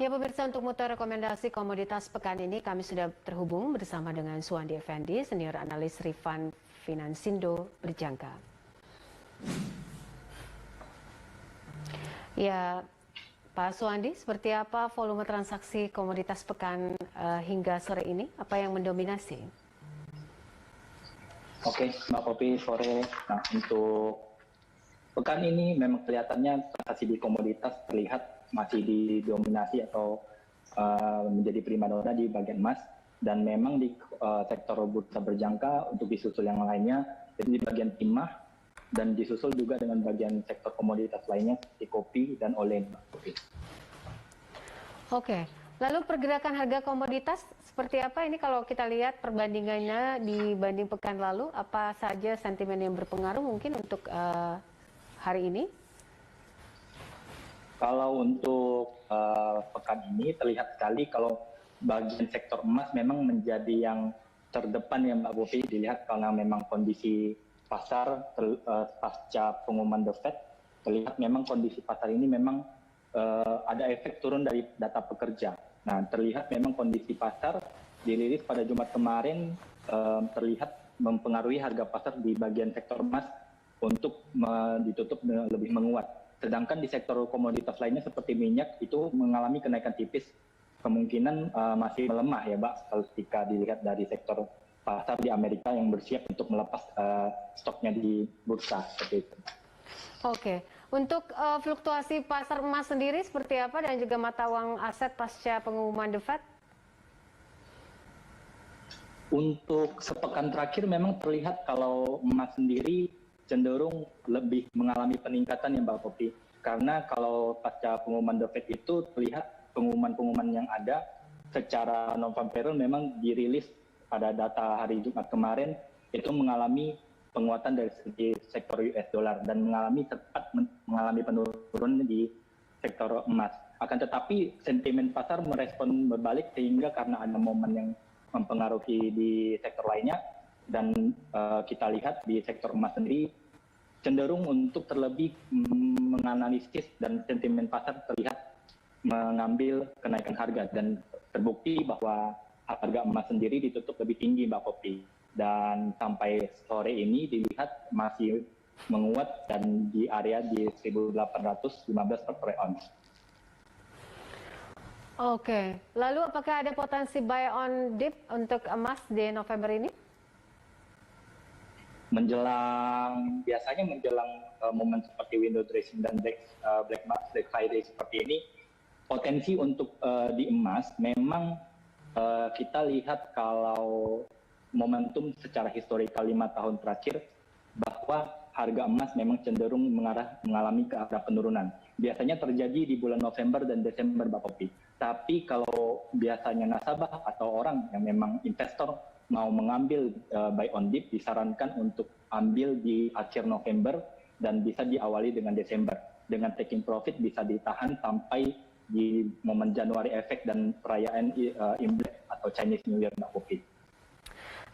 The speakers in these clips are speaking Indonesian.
Ya pemirsa, untuk muter rekomendasi komoditas pekan ini kami sudah terhubung bersama dengan Suwandi Effendi, senior analis Rifan Finansindo Berjangka. Ya, Pak Suwandi, seperti apa volume transaksi komoditas pekan hingga sore ini? Apa yang mendominasi? Oke, Mbak Popi, sore. Nah, untuk pekan ini memang kelihatannya transaksi di komoditas terlihat masih didominasi atau menjadi primadona di bagian emas, dan memang di sektor bursa berjangka untuk disusul yang lainnya itu di bagian timah, dan disusul juga dengan bagian sektor komoditas lainnya seperti kopi dan oleh, Mbak Popi. Oke, lalu pergerakan harga komoditas seperti apa ini kalau kita lihat perbandingannya dibanding pekan lalu, apa saja sentimen yang berpengaruh mungkin untuk hari ini? Kalau untuk pekan ini terlihat sekali kalau bagian sektor emas memang menjadi yang terdepan ya Mbak Bopi, dilihat karena memang kondisi pasar pasca pengumuman The Fed, terlihat memang kondisi pasar ini memang ada efek turun dari data pekerja. Nah, terlihat memang kondisi pasar dirilis pada Jumat kemarin terlihat mempengaruhi harga pasar di bagian sektor emas untuk ditutup lebih menguat. Sedangkan di sektor komoditas lainnya seperti minyak itu mengalami kenaikan tipis, kemungkinan masih melemah ya Mbak, ketika dilihat dari sektor pasar di Amerika yang bersiap untuk melepas stoknya di bursa seperti itu. Oke, untuk fluktuasi pasar emas sendiri seperti apa dan juga mata uang aset pasca pengumuman The Fed? Untuk sepekan terakhir memang terlihat kalau emas sendiri cenderung lebih mengalami peningkatan ya Mbak Popi. Karena kalau pasca pengumuman The Fed itu terlihat pengumuman-pengumuman yang ada secara non-farm memang dirilis pada data hari Jumat kemarin itu mengalami penguatan dari segi sektor US dollar dan mengalami penurunan di sektor emas. Akan tetapi sentimen pasar merespon berbalik sehingga karena ada momen yang mempengaruhi di sektor lainnya, dan kita lihat di sektor emas sendiri cenderung untuk terlebih menganalisis, dan sentimen pasar terlihat mengambil kenaikan harga, dan terbukti bahwa harga emas sendiri ditutup lebih tinggi Mbak Popi, dan sampai sore ini dilihat masih menguat dan di area di 1.815 per ounce. Oke, lalu apakah ada potensi buy on dip untuk emas di November ini? Biasanya menjelang momen seperti window dressing dan Black Friday seperti ini, potensi untuk di emas memang kita lihat kalau momentum secara historikal 5 tahun terakhir bahwa harga emas memang cenderung mengalami ke arah penurunan. Biasanya terjadi di bulan November dan Desember, Mbak Popi. Tapi kalau biasanya nasabah atau orang yang memang investor mau mengambil buy on dip, disarankan untuk ambil di akhir November dan bisa diawali dengan Desember. Dengan taking profit bisa ditahan sampai di momen Januari efek dan perayaan Imlek atau Chinese New Year, Mbak Popi.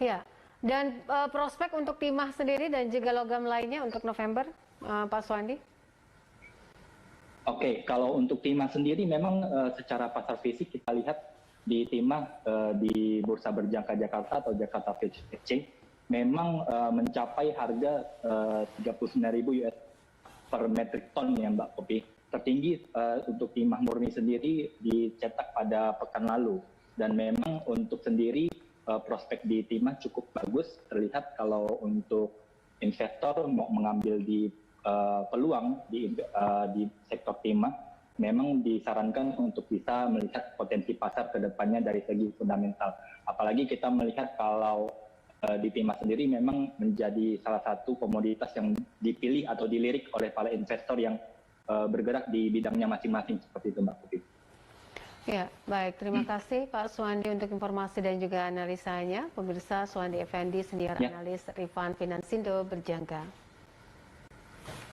Ya, dan prospek untuk timah sendiri dan juga logam lainnya untuk November, Pak Suwandi? Oke, kalau untuk timah sendiri memang secara pasar fisik kita lihat di timah di Bursa Berjangka Jakarta atau Jakarta Futures Exchange memang mencapai harga 39.000 US per metric ton ya Mbak Popi. Tertinggi untuk timah murni sendiri dicetak pada pekan lalu, dan memang untuk sendiri prospek di timah cukup bagus. Terlihat kalau untuk investor mau mengambil di peluang di sektor timah, memang disarankan untuk bisa melihat potensi pasar ke depannya dari segi fundamental. Apalagi kita melihat kalau di timah sendiri memang menjadi salah satu komoditas yang dipilih atau dilirik oleh para investor yang bergerak di bidangnya masing-masing seperti itu Mbak Putih. Ya, baik. Terima kasih Pak Suwandi untuk informasi dan juga analisanya. Pemirsa, Suwandi Effendi, senior analis Rifan Finansindo Berjangka.